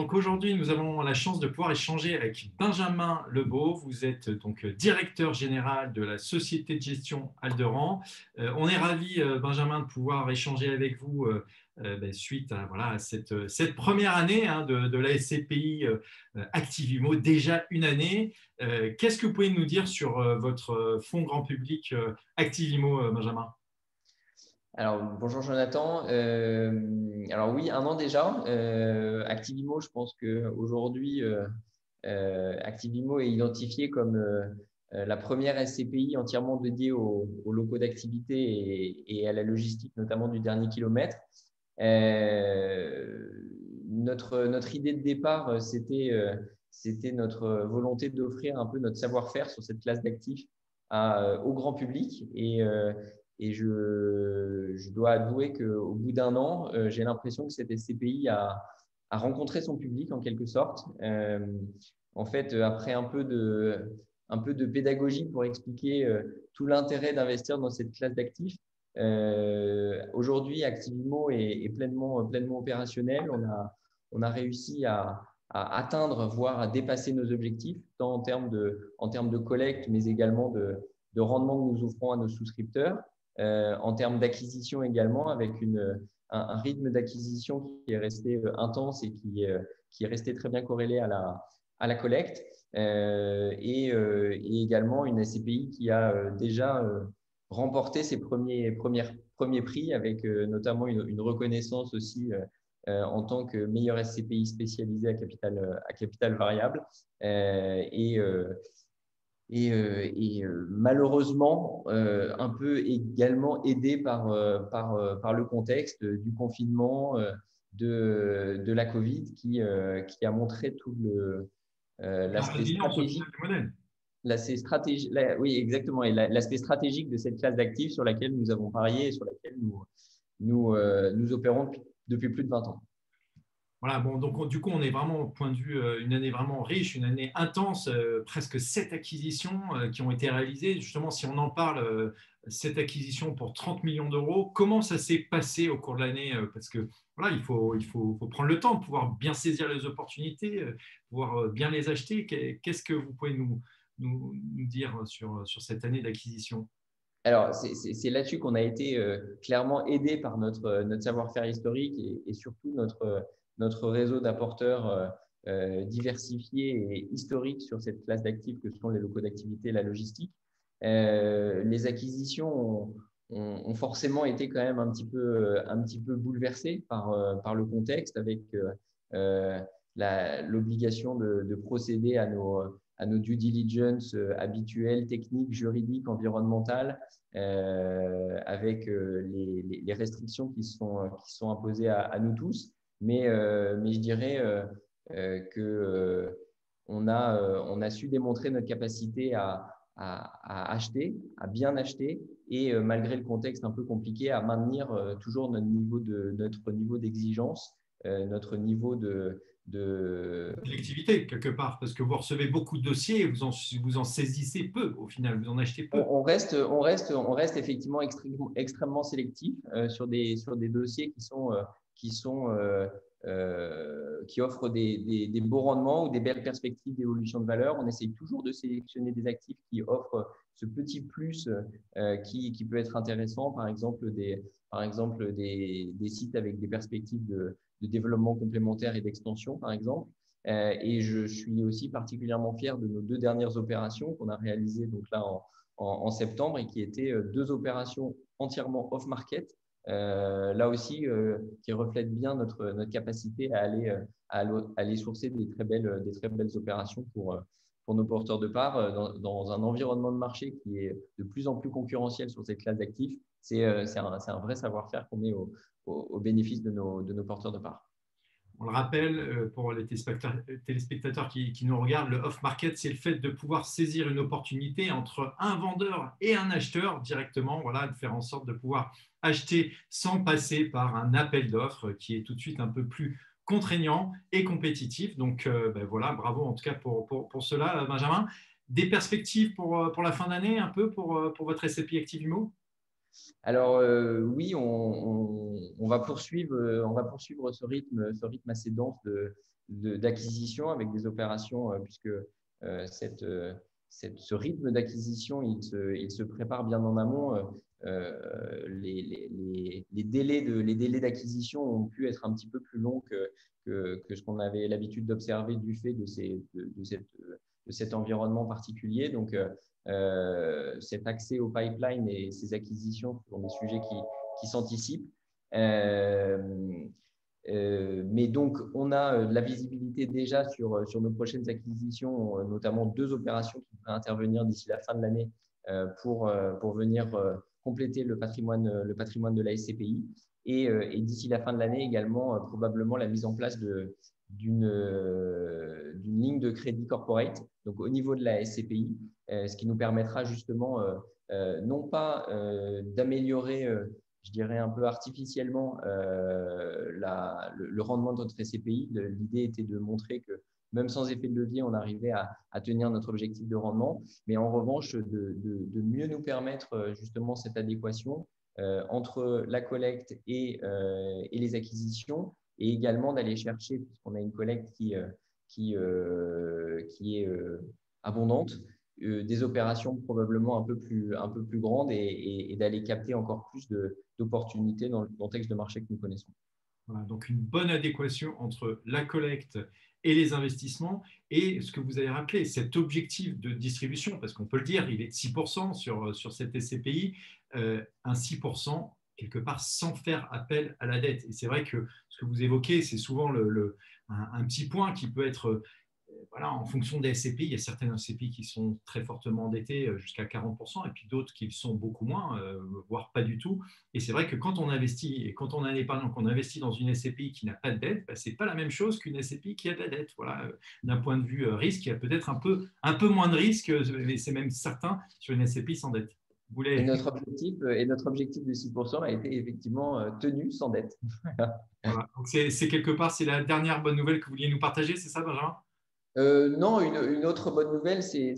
Donc aujourd'hui, nous avons la chance de pouvoir échanger avec Benjamin Lebeau. Vous êtes donc directeur général de la société de gestion Alderan. On est ravis, Benjamin, de pouvoir échanger avec vous suite à, voilà, à cette première année de la SCPI Activimo, déjà une année. Qu'est-ce que vous pouvez nous dire sur votre fonds grand public Activimo, Benjamin? Alors, bonjour Jonathan. Alors oui, un an déjà. Activimo, je pense qu'aujourd'hui, Activimo est identifié comme la première SCPI entièrement dédiée aux locaux d'activité et à la logistique, notamment du dernier kilomètre. Notre idée de départ, c'était notre volonté d'offrir un peu notre savoir-faire sur cette classe d'actifs au grand public. Et je dois avouer qu'au bout d'un an, j'ai l'impression que cette SCPI a rencontré son public en quelque sorte. En fait, après un peu de pédagogie pour expliquer tout l'intérêt d'investir dans cette classe d'actifs, aujourd'hui, Activimo est pleinement opérationnel. On a réussi à atteindre, voire à dépasser nos objectifs, tant en termes de collecte, mais également de rendement que nous offrons à nos souscripteurs. En termes d'acquisition également, avec un rythme d'acquisition qui est resté intense et qui est resté très bien corrélé à la collecte. Et également une SCPI qui a déjà remporté ses premiers prix avec notamment une reconnaissance aussi en tant que meilleure SCPI spécialisée à capital variable. Malheureusement, un peu également aidé par le contexte du confinement, de la Covid qui a montré tout La l'aspect résilience au final stratégique. du modèle. Oui, exactement. Et l'aspect stratégique de cette classe d'actifs sur laquelle nous avons parié et sur laquelle nous opérons depuis plus de 20 ans. Voilà, bon, donc du coup, on est vraiment au point de vue une année vraiment riche, une année intense, presque 7 acquisitions qui ont été réalisées. Justement, si on en parle, 7 acquisitions pour 30 millions d'euros, comment ça s'est passé au cours de l'année? Parce que voilà, faut prendre le temps de pouvoir bien saisir les opportunités, pouvoir bien les acheter. Qu'est-ce que vous pouvez nous dire sur cette année d'acquisition? Alors, c'est là-dessus qu'on a été clairement aidé par notre savoir-faire historique et surtout notre réseau d'apporteurs diversifiés et historiques sur cette classe d'actifs que sont les locaux d'activité et la logistique. Les acquisitions ont forcément été quand même un petit peu bouleversées par le contexte avec euh, l'obligation de procéder à nos due diligence habituelles, techniques, juridiques, environnementales, avec les restrictions qui sont imposées à nous tous. Mais je dirais on a su démontrer notre capacité à acheter, à bien acheter et malgré le contexte un peu compliqué, à maintenir toujours notre niveau d'exigence, notre niveau de L'activité, quelque part, parce que vous recevez beaucoup de dossiers et vous en saisissez peu, au final, vous en achetez peu. on reste effectivement extrêmement sélectif sur des dossiers qui offrent des beaux rendements ou des belles perspectives d'évolution de valeur. On essaye toujours de sélectionner des actifs qui offrent ce petit plus qui peut être intéressant, par exemple des sites avec des perspectives de développement complémentaire et d'extension, par exemple. Et je suis aussi particulièrement fier de nos 2 dernières opérations qu'on a réalisées donc là en septembre et qui étaient 2 opérations entièrement off-market. Là aussi, qui reflète bien notre capacité à aller sourcer des très belles opérations pour nos porteurs de parts dans un environnement de marché qui est de plus en plus concurrentiel sur cette classe d'actifs. C'est un vrai savoir-faire qu'on met au bénéfice de nos porteurs de parts. On le rappelle, pour les téléspectateurs qui nous regardent, le off-market, c'est le fait de pouvoir saisir une opportunité entre un vendeur et un acheteur directement, voilà, de faire en sorte de pouvoir acheter sans passer par un appel d'offres qui est tout de suite un peu plus contraignant et compétitif. Donc voilà, bravo en tout cas pour cela, Benjamin. Des perspectives pour la fin d'année, un peu pour votre SCPI Activimo? Alors oui, on va poursuivre ce rythme assez dense d'acquisition avec des opérations, puisque ce rythme d'acquisition, il se prépare bien en amont. Les délais d'acquisition ont pu être un petit peu plus longs que ce qu'on avait l'habitude d'observer du fait de cet environnement particulier. Donc, cet accès au pipeline et ces acquisitions sont des sujets qui s'anticipent. Mais donc, on a de la visibilité déjà sur nos prochaines acquisitions, notamment 2 opérations qui devraient intervenir d'ici la fin de l'année pour venir compléter le patrimoine de la SCPI. Et d'ici la fin de l'année également, probablement la mise en place d'une ligne de crédit corporate, donc au niveau de la SCPI, ce qui nous permettra justement non pas d'améliorer je dirais un peu artificiellement le rendement de notre SCPI. L'idée était de montrer que même sans effet de levier, on arrivait à tenir notre objectif de rendement, mais en revanche, de mieux nous permettre justement cette adéquation entre la collecte et les acquisitions, et également d'aller chercher, puisqu'on a une collecte qui est abondante, des opérations probablement un peu plus grandes et d'aller capter encore plus d'opportunités dans le contexte de marché que nous connaissons. Voilà, donc une bonne adéquation entre la collecte et les investissements et ce que vous avez rappelé, cet objectif de distribution, parce qu'on peut le dire, il est de 6% sur cette SCPI, un 6% quelque part sans faire appel à la dette. Et c'est vrai que ce que vous évoquez, c'est souvent un petit point qui peut être voilà, en fonction des SCPI, il y a certaines SCPI qui sont très fortement endettées jusqu'à 40%, et puis d'autres qui sont beaucoup moins, voire pas du tout. Et c'est vrai que quand on investit, et quand on a un épargnant, qu'on investit dans une SCPI qui n'a pas de dette, bah, ce n'est pas la même chose qu'une SCPI qui a de la dette. Voilà. D'un point de vue risque, il y a peut-être un peu moins de risque, mais c'est même certain, sur une SCPI sans dette. Et notre objectif de 6% a été effectivement tenu sans dette. Voilà. Donc c'est quelque part, c'est la dernière bonne nouvelle que vous vouliez nous partager, c'est ça, Benjamin? Non, une autre bonne nouvelle, c'est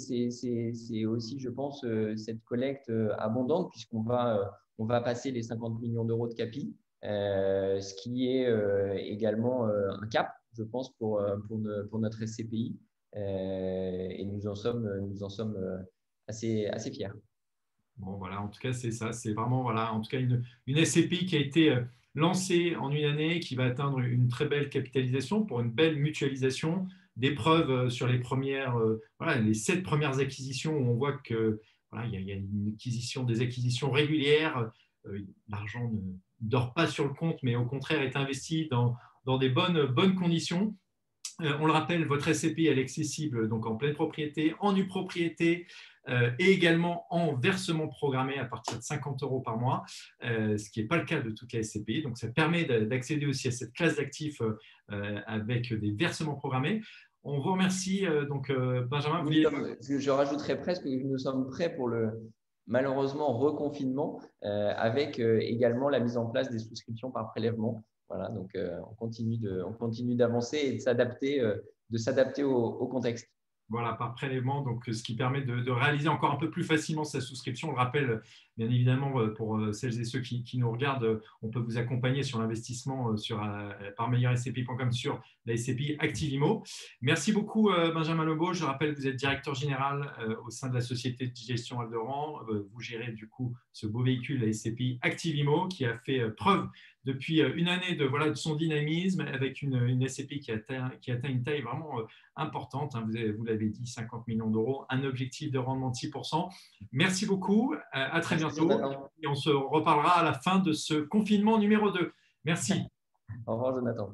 aussi, je pense, cette collecte abondante, on va passer les 50 millions d'euros de CAPI, ce qui est également un cap, je pense, pour notre SCPI. Et nous en sommes assez fiers. Bon, voilà, en tout cas, c'est ça. C'est vraiment, voilà, en tout cas, une SCPI qui a été lancée en une année, qui va atteindre une très belle capitalisation pour une belle mutualisation. Des preuves sur voilà, les 7 premières acquisitions où on voit que voilà, il y a des acquisitions régulières. L'argent ne dort pas sur le compte, mais au contraire est investi dans des bonnes conditions. On le rappelle, votre SCPI elle est accessible donc en pleine propriété, en nue propriété et également en versement programmé à partir de 50 € par mois, ce qui n'est pas le cas de toute la SCPI. Donc, ça permet d'accéder aussi à cette classe d'actifs avec des versements programmés. On vous remercie. Donc, Benjamin, je rajouterais presque que nous sommes prêts pour le malheureusement reconfinement avec également la mise en place des souscriptions par prélèvement. Voilà, donc on continue d'avancer et de s'adapter au contexte. Voilà, par prélèvement, donc ce qui permet de réaliser encore un peu plus facilement sa souscription. On le rappelle, bien évidemment, pour celles et ceux qui nous regardent, on peut vous accompagner sur l'investissement par meilleurscpi.com sur la SCPI Activimo. Merci beaucoup, Benjamin Lebeau. Je rappelle que vous êtes directeur général au sein de la société de gestion Alderan. Vous gérez du coup ce beau véhicule, la SCPI Activimo, qui a fait preuve depuis une année de son dynamisme avec une SCPI qui atteint une taille vraiment importante. Vous l'avez dit, 50 millions d'euros, un objectif de rendement de 6%. Merci beaucoup, à très bientôt. Et on se reparlera à la fin de ce confinement numéro 2. Merci. Au revoir, Jonathan.